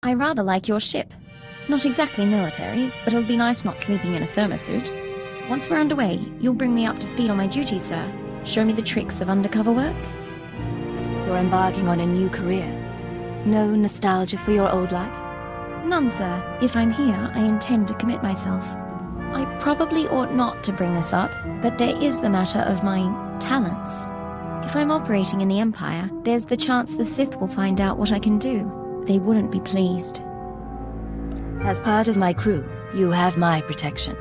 I rather like your ship. Not exactly military, but it'll be nice not sleeping in a thermosuit. Once we're underway, you'll bring me up to speed on my duties, sir. Show me the tricks of undercover work. You're embarking on a new career. No nostalgia for your old life? None, sir. If I'm here, I intend to commit myself. I probably ought not to bring this up, but there is the matter of my talents. If I'm operating in the Empire, there's the chance the Sith will find out what I can do. They wouldn't be pleased. As part of my crew, you have my protection.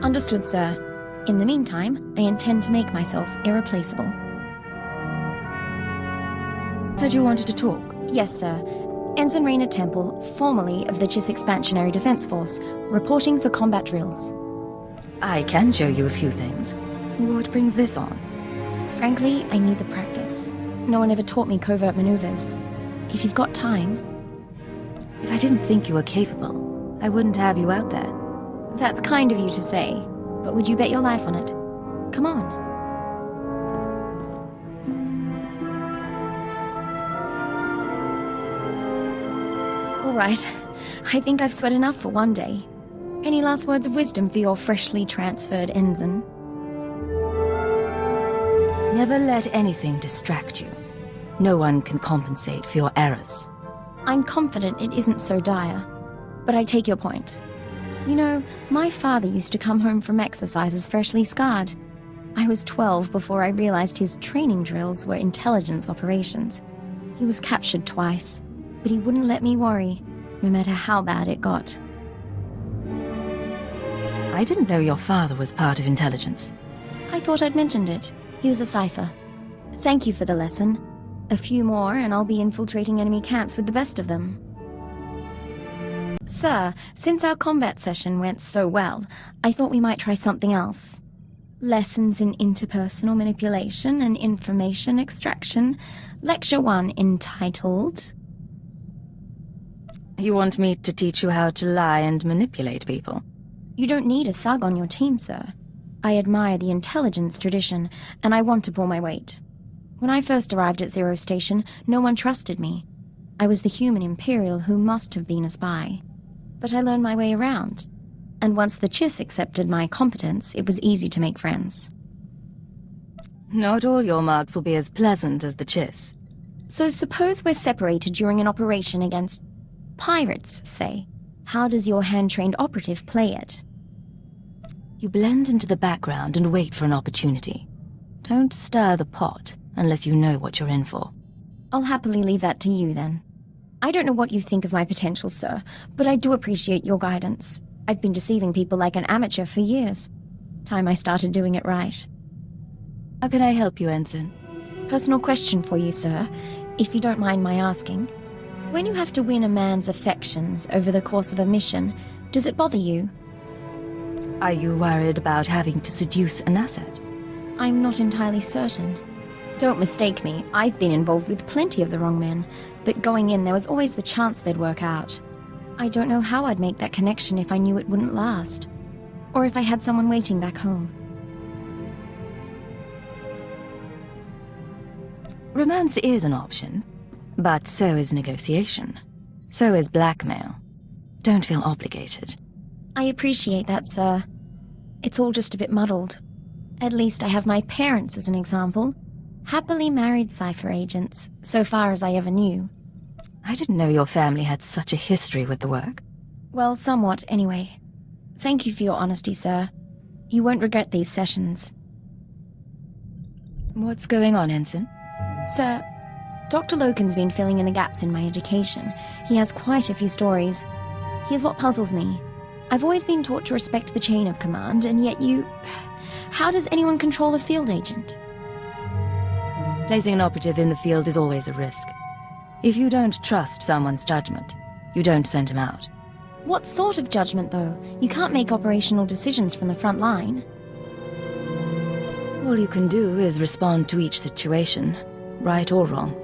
Understood, sir. In the meantime, I intend to make myself irreplaceable. Said you wanted to talk? Yes, sir. Ensign Raina Temple, formerly of the Chiss Expansionary Defense Force, reporting for combat drills. I can show you a few things. What brings this on? Frankly, I need the practice. No one ever taught me covert maneuvers. If you've got time... If I didn't think you were capable, I wouldn't have you out there. That's kind of you to say, but would you bet your life on it? Come on. All right. I think I've sweat enough for one day. Any last words of wisdom for your freshly transferred ensign? Never let anything distract you. No one can compensate for your errors. I'm confident it isn't so dire, but I take your point. You know, my father used to come home from exercises freshly scarred. I was 12 before I realized his training drills were intelligence operations. He was captured twice, but he wouldn't let me worry, no matter how bad it got. I didn't know your father was part of intelligence. I thought I'd mentioned it. He was a cipher. Thank you for the lesson. A few more and I'll be infiltrating enemy camps with the best of them. Sir, since our combat session went so well, I thought we might try something else. Lessons in interpersonal manipulation and information extraction. Lecture 1 entitled... You want me to teach you how to lie and manipulate people? You don't need a thug on your team, sir. I admire the intelligence tradition, and I want to pull my weight. When I first arrived at Zero Station, no one trusted me. I was the human Imperial who must have been a spy. But I learned my way around. And once the Chiss accepted my competence, it was easy to make friends. Not all your marks will be as pleasant as the Chiss. So suppose we're separated during an operation against pirates, say. How does your hand-trained operative play it? You blend into the background and wait for an opportunity. Don't stir the pot unless you know what you're in for. I'll happily leave that to you, then. I don't know what you think of my potential, sir, but I do appreciate your guidance. I've been deceiving people like an amateur for years. Time I started doing it right. How can I help you, Ensign? Personal question for you, sir, if you don't mind my asking. When you have to win a man's affections over the course of a mission, does it bother you? Are you worried about having to seduce an asset? I'm not entirely certain. Don't mistake me, I've been involved with plenty of the wrong men, but going in there was always the chance they'd work out. I don't know how I'd make that connection if I knew it wouldn't last. Or if I had someone waiting back home. Romance is an option, but so is negotiation. So is blackmail. Don't feel obligated. I appreciate that, sir. It's all just a bit muddled. At least I have my parents as an example. Happily married cipher agents, so far as I ever knew. I didn't know your family had such a history with the work. Well, somewhat, anyway. Thank you for your honesty, sir. You won't regret these sessions. What's going on, Ensign? Sir, Dr. Loken's been filling in the gaps in my education. He has quite a few stories. Here's what puzzles me. I've always been taught to respect the chain of command, and yet you... How does anyone control a field agent? Placing an operative in the field is always a risk. If you don't trust someone's judgment, you don't send him out. What sort of judgment, though? You can't make operational decisions from the front line. All you can do is respond to each situation, right or wrong.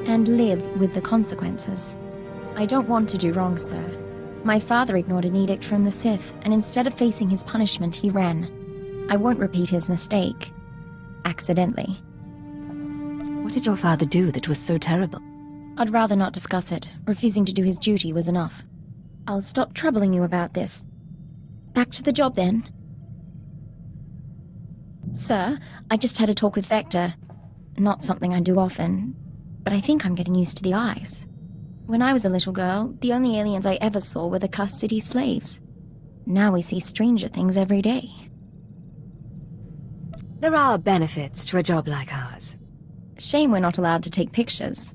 And live with the consequences. I don't want to do wrong, sir. My father ignored an edict from the Sith, and instead of facing his punishment, he ran. I won't repeat his mistake. Accidentally. What did your father do that was so terrible? I'd rather not discuss it. Refusing to do his duty was enough. I'll stop troubling you about this. Back to the job, then. Sir, I just had a talk with Vector. Not something I do often, but I think I'm getting used to the eyes. When I was a little girl, the only aliens I ever saw were the Cuss City slaves. Now we see stranger things every day. There are benefits to a job like ours. Shame we're not allowed to take pictures.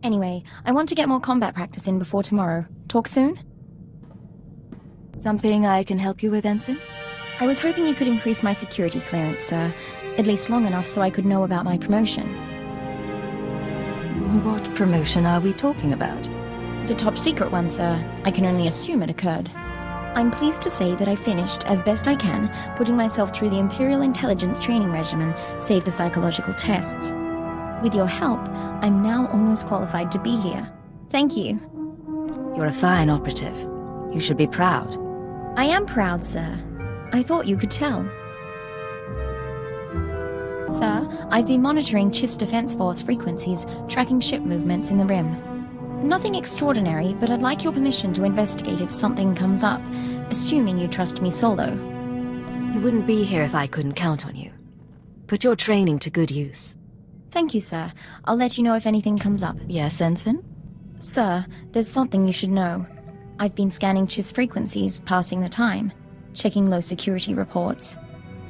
Anyway, I want to get more combat practice in before tomorrow. Talk soon? Something I can help you with, Ensign? I was hoping you could increase my security clearance, sir. At least long enough so I could know about my promotion. What promotion are we talking about? The top secret one, sir. I can only assume it occurred. I'm pleased to say that I finished, as best I can, putting myself through the Imperial Intelligence Training Regimen, save the psychological tests. With your help, I'm now almost qualified to be here. Thank you. You're a fine operative. You should be proud. I am proud, sir. I thought you could tell. Sir, I've been monitoring Chiss Defense Force frequencies, tracking ship movements in the Rim. Nothing extraordinary, but I'd like your permission to investigate if something comes up, assuming you trust me solo. You wouldn't be here if I couldn't count on you. Put your training to good use. Thank you, sir. I'll let you know if anything comes up. Yes, Ensign? Sir, there's something you should know. I've been scanning Chiss frequencies, passing the time, checking low security reports.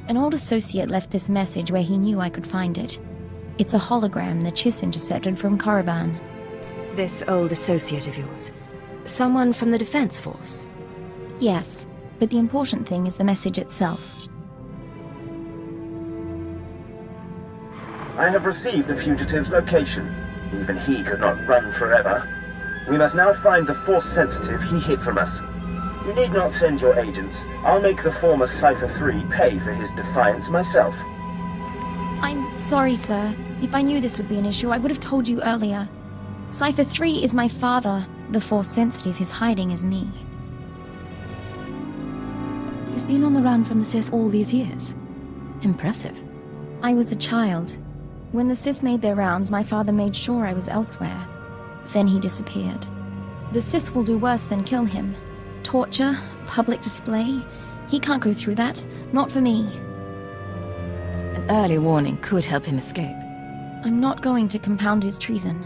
An old associate left this message where he knew I could find it. It's a hologram that Chiss intercepted from Korriban. This old associate of yours? Someone from the Defense Force? Yes, but the important thing is the message itself. I have received the fugitive's location. Even he could not run forever. We must now find the Force sensitive he hid from us. You need not send your agents. I'll make the former Cypher 3 pay for his defiance myself. I'm sorry, sir. If I knew this would be an issue, I would have told you earlier. Cypher 3 is my father. The Force sensitive is hiding as me. He's been on the run from the Sith all these years. Impressive. I was a child. When the Sith made their rounds, my father made sure I was elsewhere. Then he disappeared. The Sith will do worse than kill him. Torture, public display. He can't go through that. Not for me. An early warning could help him escape. I'm not going to compound his treason.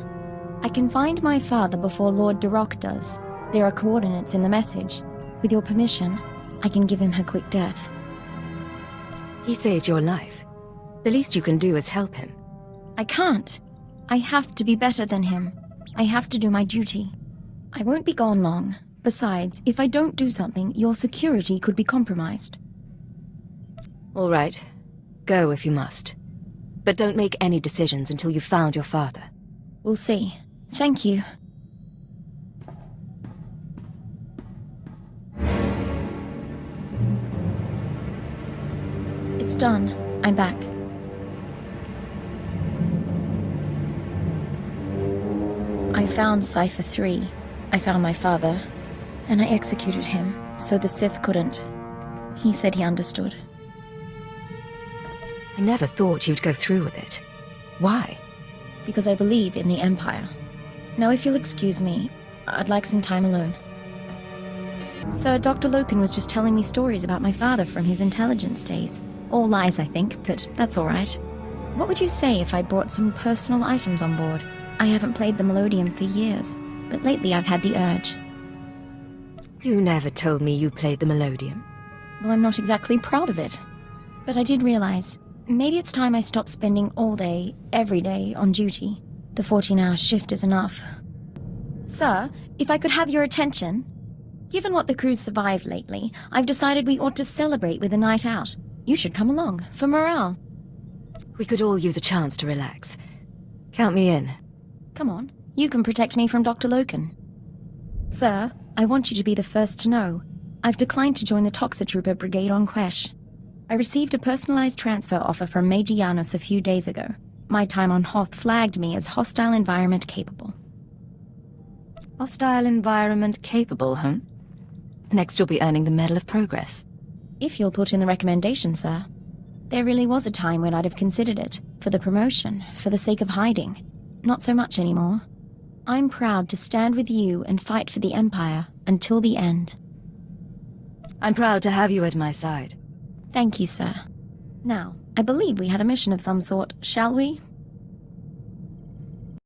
I can find my father before Lord Darok does. There are coordinates in the message. With your permission, I can give him her quick death. He saved your life. The least you can do is help him. I can't. I have to be better than him. I have to do my duty. I won't be gone long. Besides, if I don't do something, your security could be compromised. All right. Go if you must. But don't make any decisions until you've found your father. We'll see. Thank you. It's done. I'm back. I found Cypher 3. I found my father. And I executed him, so the Sith couldn't. He said he understood. I never thought you'd go through with it. Why? Because I believe in the Empire. Now, if you'll excuse me, I'd like some time alone. Sir, Dr. Loken was just telling me stories about my father from his intelligence days. All lies, I think, but that's all right. What would you say if I brought some personal items on board? I haven't played the Melodium for years, but lately I've had the urge. You never told me you played the Melodium. Well, I'm not exactly proud of it. But I did realize, maybe it's time I stopped spending all day, every day, on duty. The 14-hour shift is enough. Sir, if I could have your attention. Given what the crew's survived lately, I've decided we ought to celebrate with a night out. You should come along, for morale. We could all use a chance to relax. Count me in. Come on, you can protect me from Dr. Loken. Sir, I want you to be the first to know. I've declined to join the Toxotrooper Brigade on Quesh. I received a personalized transfer offer from Major Janos a few days ago. My time on Hoth flagged me as hostile environment capable. Hostile environment capable, huh? Next you'll be earning the Medal of Progress. If you'll put in the recommendation, sir. There really was a time when I'd have considered it. For the promotion, for the sake of hiding. Not so much anymore. I'm proud to stand with you and fight for the Empire until the end. I'm proud to have you at my side. Thank you, sir. Now, I believe we had a mission of some sort, shall we?